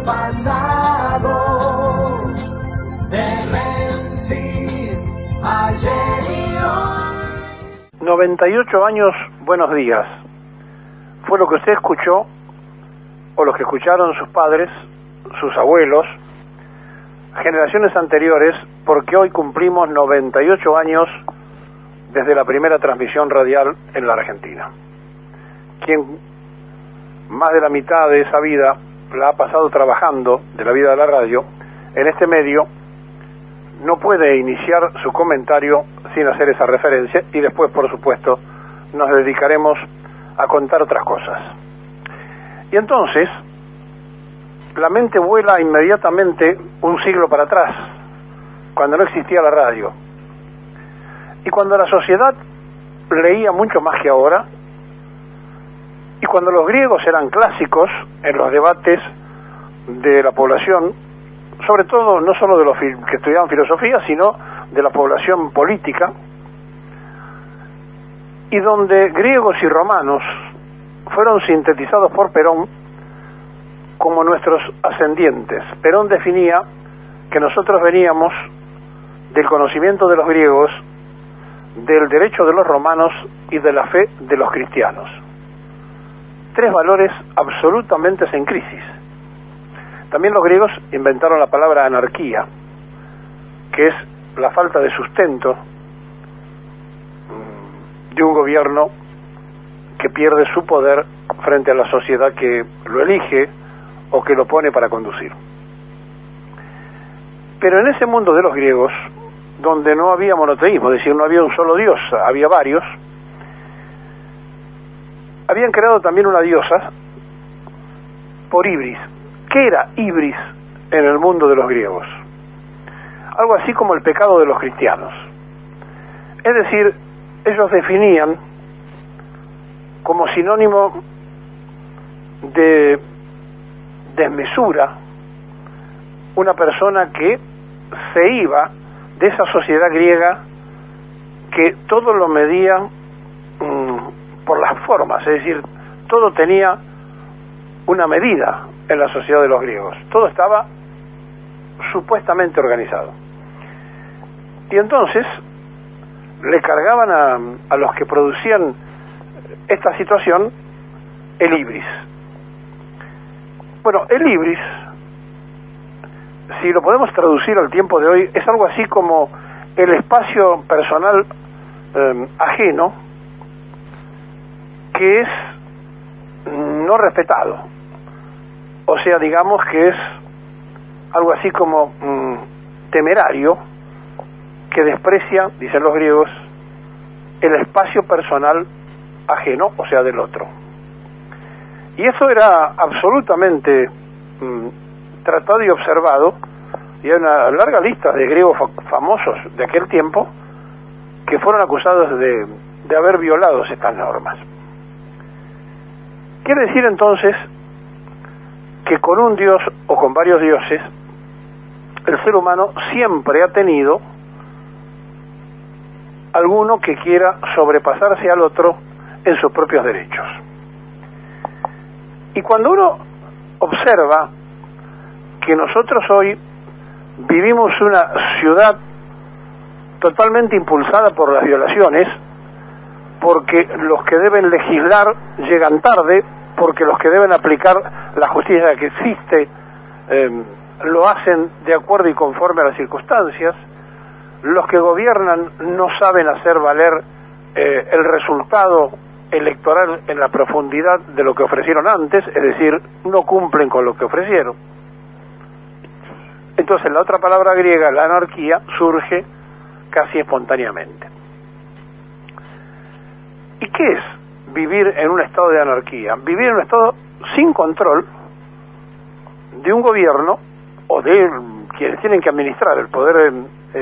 pasado, de Menzies, ayer y hoy. 98 años, buenos días. Fue lo que usted escuchó, o los que escucharon sus padres, sus abuelos, generaciones anteriores, porque hoy cumplimos 98 años desde la primera transmisión radial en la Argentina. Quien más de la mitad de esa vida la ha pasado trabajando, de la vida de la radio, en este medio, no puede iniciar su comentario sin hacer esa referencia, y después, por supuesto, nos dedicaremos a contar otras cosas. Y entonces, la mente vuela inmediatamente un siglo para atrás, cuando no existía la radio. Y cuando la sociedad leía mucho más que ahora, y cuando los griegos eran clásicos en los debates de la población, sobre todo no solo de los que estudiaban filosofía, sino de la población política, y donde griegos y romanos fueron sintetizados por Perón como nuestros ascendientes. Perón definía que nosotros veníamos del conocimiento de los griegos, del derecho de los romanos y de la fe de los cristianos. Tres valores absolutamente en crisis. También los griegos inventaron la palabra anarquía, que es la falta de sustento de un gobierno que pierde su poder frente a la sociedad que lo elige o que lo pone para conducir. Pero en ese mundo de los griegos, donde no había monoteísmo, es decir, no había un solo dios, había varios, habían creado también una diosa por Ibris. ¿Qué era Ibris en el mundo de los griegos? Algo así como el pecado de los cristianos. Es decir, ellos definían como sinónimo de desmesura una persona que se iba de esa sociedad griega que todo lo medía por las formas, es decir, todo tenía una medida en la sociedad de los griegos, todo estaba supuestamente organizado. Y entonces le cargaban a los que producían esta situación el ibris. Bueno, el ibris, si lo podemos traducir al tiempo de hoy, es algo así como el espacio personal ajeno que es no respetado. O sea, digamos que es algo así como temerario, que desprecia, dicen los griegos, el espacio personal ajeno, o sea, del otro. Y eso era absolutamente tratado y observado, y hay una larga lista de griegos famosos de aquel tiempo que fueron acusados de haber violado estas normas. Quiere decir entonces que con un dios o con varios dioses, el ser humano siempre ha tenido alguno que quiera sobrepasarse al otro en sus propios derechos. Y cuando uno observa que nosotros hoy vivimos una ciudad totalmente impulsada por las violaciones, porque los que deben legislar llegan tarde, porque los que deben aplicar la justicia que existe lo hacen de acuerdo y conforme a las circunstancias, los que gobiernan no saben hacer valer el resultado electoral en la profundidad de lo que ofrecieron antes, es decir, no cumplen con lo que ofrecieron. Entonces la otra palabra griega, la anarquía, surge casi espontáneamente. ¿Y qué es vivir en un estado de anarquía? Vivir en un estado sin control de un gobierno o de quienes tienen que administrar el poder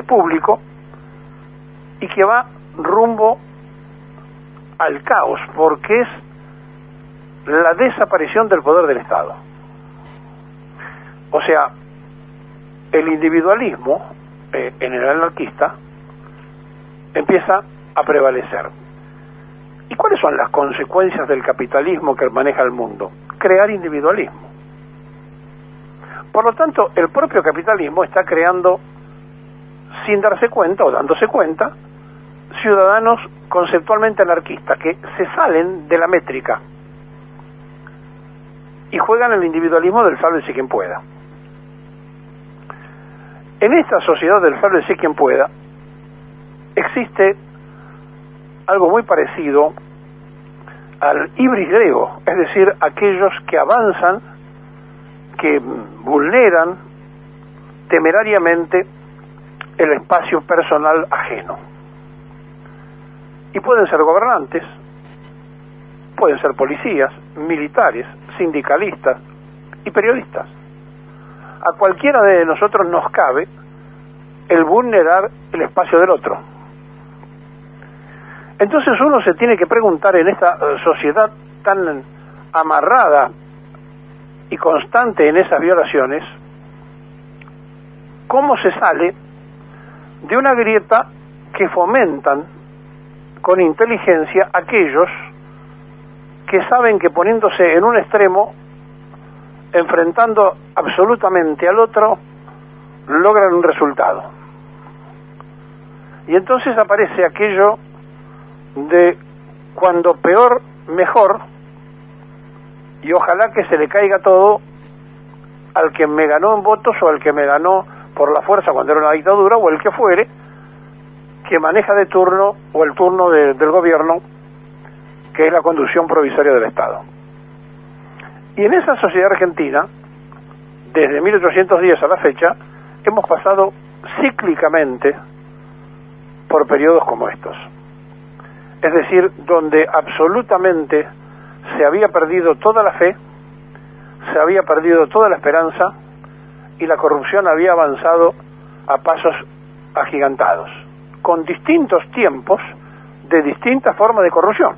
público, y que va rumbo al caos, porque es la desaparición del poder del Estado. O sea, el individualismo en el anarquista empieza a prevalecer. ¿Y cuáles son las consecuencias del capitalismo que maneja el mundo? Crear individualismo. Por lo tanto, el propio capitalismo está creando, sin darse cuenta o dándose cuenta, ciudadanos conceptualmente anarquistas que se salen de la métrica y juegan el individualismo del sálvese quien pueda. En esta sociedad del sálvese quien pueda existe algo muy parecido al ibris griego, es decir, aquellos que avanzan, que vulneran temerariamente el espacio personal ajeno. Y pueden ser gobernantes, pueden ser policías, militares, sindicalistas y periodistas. A cualquiera de nosotros nos cabe el vulnerar el espacio del otro. Entonces uno se tiene que preguntar, en esta sociedad tan amarrada y constante en esas violaciones, ¿cómo se sale de una grieta que fomentan con inteligencia aquellos que saben que poniéndose en un extremo, enfrentando absolutamente al otro, logran un resultado? Y entonces aparece aquello de cuando peor, mejor, y ojalá que se le caiga todo al que me ganó en votos o al que me ganó por la fuerza cuando era una dictadura, o el que fuere, que maneja de turno o el turno del gobierno, que es la conducción provisoria del Estado. Y en esa sociedad argentina, desde 1810 a la fecha, hemos pasado cíclicamente por periodos como estos. Es decir, donde absolutamente se había perdido toda la fe, se había perdido toda la esperanza y la corrupción había avanzado a pasos agigantados, con distintos tiempos de distintas formas de corrupción.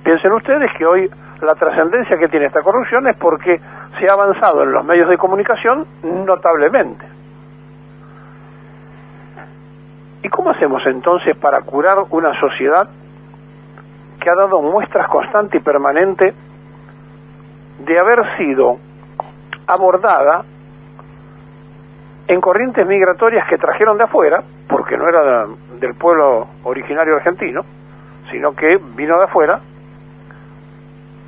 Piensen ustedes que hoy la trascendencia que tiene esta corrupción es porque se ha avanzado en los medios de comunicación notablemente. ¿Y cómo hacemos entonces para curar una sociedad que ha dado muestras constantes y permanentes de haber sido abordada en corrientes migratorias que trajeron de afuera, porque no era del pueblo originario argentino, sino que vino de afuera,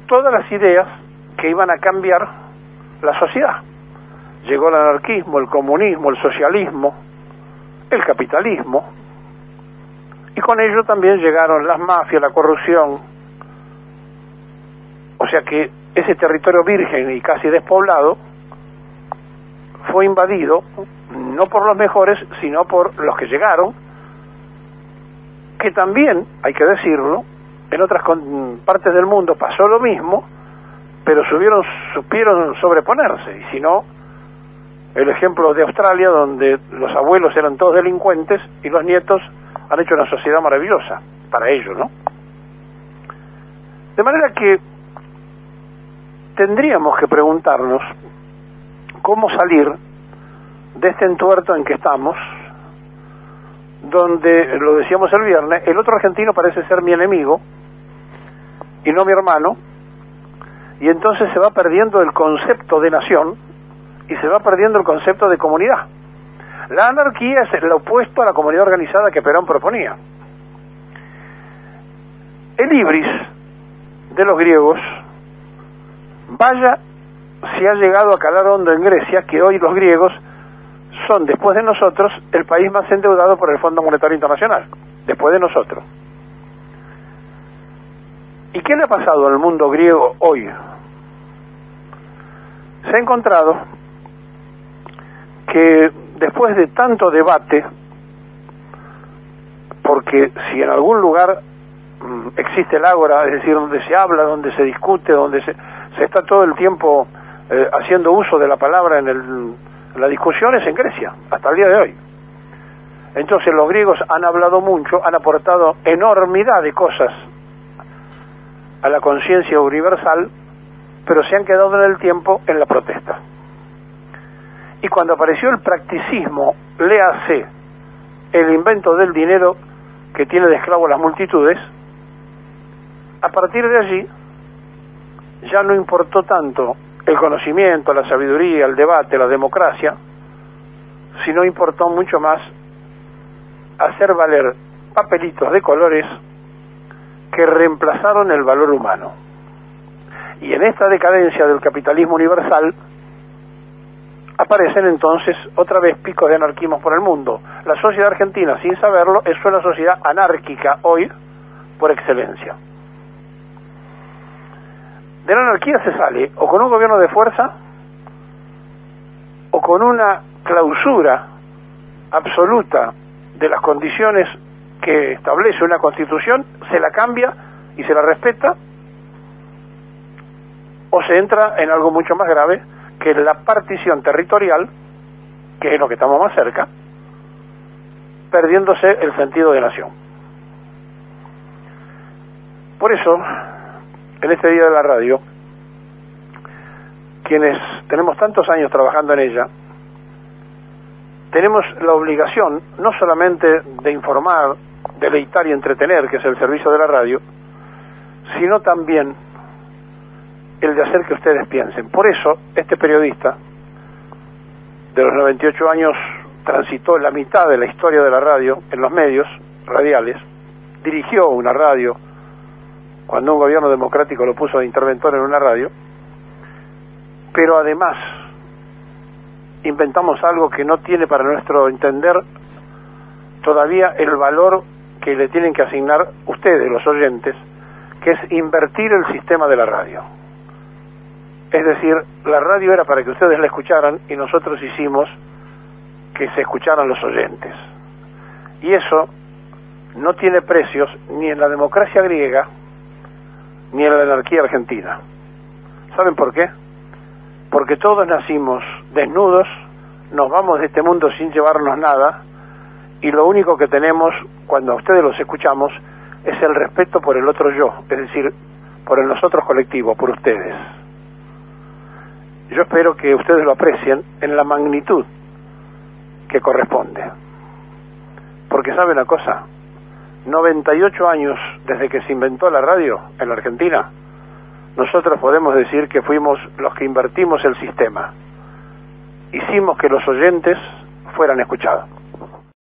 todas las ideas que iban a cambiar la sociedad? Llegó el anarquismo, el comunismo, el socialismo, el capitalismo, y con ello también llegaron las mafias, la corrupción. O sea que ese territorio virgen y casi despoblado fue invadido no por los mejores, sino por los que llegaron, que también, hay que decirlo, en otras partes del mundo pasó lo mismo, pero supieron sobreponerse. Y si no, el ejemplo de Australia, donde los abuelos eran todos delincuentes y los nietos han hecho una sociedad maravillosa para ellos, ¿no? De manera que tendríamos que preguntarnos cómo salir de este entuerto en que estamos, donde, lo decíamos el viernes, el otro argentino parece ser mi enemigo y no mi hermano, y entonces se va perdiendo el concepto de nación y se va perdiendo el concepto de comunidad. La anarquía es lo opuesto a la comunidad organizada que Perón proponía. El ibris de los griegos, vaya si ha llegado a calar hondo en Grecia, que hoy los griegos son, después de nosotros, el país más endeudado por el Fondo Monetario Internacional, después de nosotros. ¿Y qué le ha pasado al mundo griego hoy? Se ha encontrado que después de tanto debate, porque si en algún lugar existe el ágora, es decir, donde se habla, donde se discute, donde se está todo el tiempo haciendo uso de la palabra en la discusión, es en Grecia, hasta el día de hoy. Entonces los griegos han hablado mucho, han aportado enormidad de cosas a la conciencia universal, pero se han quedado en el tiempo en la protesta. Y cuando apareció el practicismo, léase el invento del dinero que tiene de esclavo a las multitudes, a partir de allí ya no importó tanto el conocimiento, la sabiduría, el debate, la democracia, sino importó mucho más hacer valer papelitos de colores que reemplazaron el valor humano. Y en esta decadencia del capitalismo universal aparecen entonces otra vez picos de anarquismo por el mundo. La sociedad argentina, sin saberlo, es una sociedad anárquica hoy por excelencia. De la anarquía se sale o con un gobierno de fuerza o con una clausura absoluta de las condiciones que establece una constitución, se la cambia y se la respeta, o se entra en algo mucho más grave, que es la partición territorial, que es lo que estamos más cerca, perdiéndose el sentido de nación. Por eso, en este día de la radio, quienes tenemos tantos años trabajando en ella, tenemos la obligación no solamente de informar, deleitar y entretener, que es el servicio de la radio, sino también el de hacer que ustedes piensen. Por eso, este periodista, de los 98 años, transitó la mitad de la historia de la radio en los medios radiales, dirigió una radio, cuando un gobierno democrático lo puso de interventor en una radio, pero además inventamos algo que no tiene, para nuestro entender, todavía el valor que le tienen que asignar ustedes, los oyentes, que es invertir el sistema de la radio. Es decir, la radio era para que ustedes la escucharan y nosotros hicimos que se escucharan los oyentes. Y eso no tiene precios ni en la democracia griega ni en la anarquía argentina. ¿Saben por qué? Porque todos nacimos desnudos, nos vamos de este mundo sin llevarnos nada, y lo único que tenemos cuando a ustedes los escuchamos es el respeto por el otro yo, es decir, por el nosotros colectivo, por ustedes. Yo espero que ustedes lo aprecien en la magnitud que corresponde. Porque ¿sabe una cosa? 98 años desde que se inventó la radio en la Argentina, nosotros podemos decir que fuimos los que invertimos el sistema. Hicimos que los oyentes fueran escuchados.